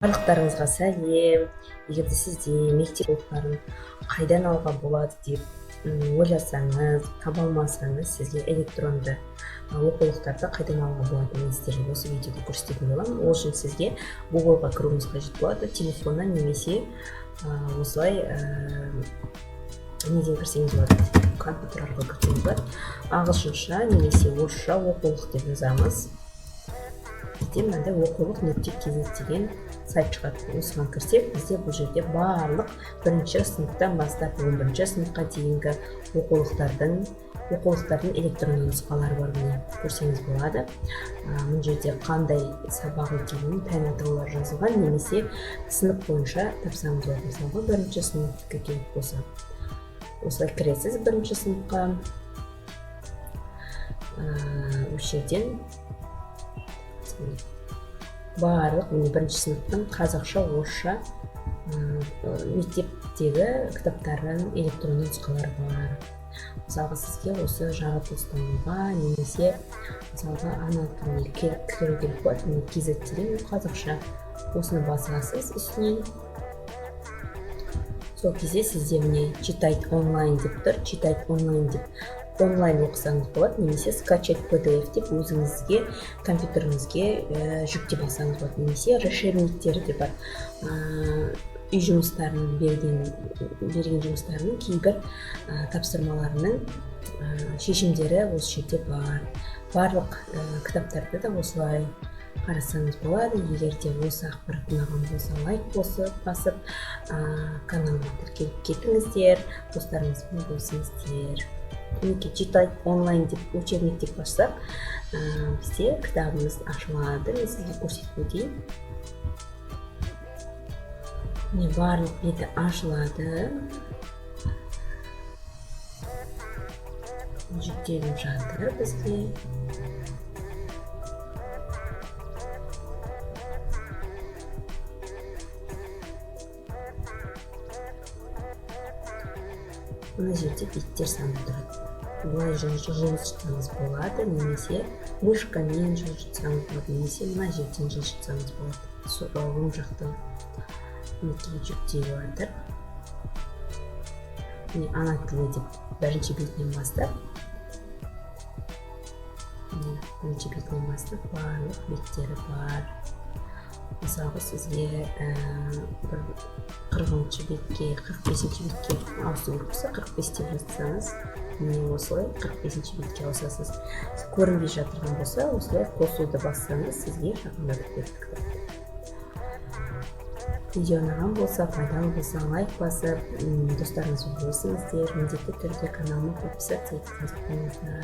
Барлықтарыңызға сәлем. Егер де сізде мектеп оқулықтарын қайдан алуға болады деп ойласаңыз, таба алмасаңыз, сізге электронды оқулықтарды қайдан алуға болады мен сіздерге осы видеода көрсететін боламын. Ол үшін сізге Google-ға кіруіңіз қажет болады. Телефоннан немесе осылай неден кірсеңіз болады, компьютер арқылы кірсеңіз болады. Ағылшынша немесе орысша оқулық деп жазамыз. Бізде мынандай оқулық.kz деген сайт шығады. Осыған кірсек, бізде бұл жерде барлық бірінші сыныптан бастап 11-ші сыныпқа дейінгі оқулықтардың электронды нұсқалары бар. Міне көрсеңіз болады. Бұл жерде қандай сабақ екенін пән атаулары жазылған, немесе сынып бойынша тапсаңыз болады. Мысалы, бірінші сыныпқа келіп болса, осылай кіресіз бірінші сыныпқа. Осы жерден барлық бірінші сыныптың қазақша, орысша мектептегі кітаптардың электронды нұсқалары бар. Мысалға, сізге осы жаратылыстануға немесе мысалға ана тіліне кіру керек болады. KZ деген қазақша. Осыны басасыз үстінен. Сол кезде сізде міне читать онлайн деп тұр. Читать онлайн деп онлайн оқысаңыз болады, немесе скачать PDF деп өзіңізге компьютеріңізге жүктеп алсаңыз болады, немесе расширениктері де бар. Үй жұмыстарының берген жұмыстарының кейбір тапсырмаларының шешімдері осы жерде бар. Барлық кітаптарды да осылай қарасаңыз болады. Егер де осы ақпарат ұнаған болса, лайк басып, каналыма тіркеліп кетіңіздер, достарыңызбен бөлісіңіздер. Мінекей читать онлайн деп учебник деп бассақ, бізде кітабымыз ашылады. Мен сізге көрсетіп өтейін. Міне барлық беті ашылады. Жүктеліп жатыр бізге. Мына жерде беттер саны тұрады. Бұлай жылжытсаңыз болады, немесе мышкамен жылжытсаңыз болады, немесе мына жерден жылжытсаңыз болады. Оң жақтан жүктеліп жатыр. Ана тілі деп бірінші бетінен бастап, барлық беттері бар. Мысалға, сізге 40-шы бетке, 45-ші бетке ауысу керек болса, 45 деп жазсаңыз, міне осылай 45-ші бетке ауысасыз. Көрінбей жатырған болса, осылай қосуды бассаңыз, сізге жақындатып береді кітапты. Видео ұнаған болса, пайдалы болса, лайк басып, достарыңызбен бөлісіңіздер, міндетті түрде каналыма подписаться етіңіздер.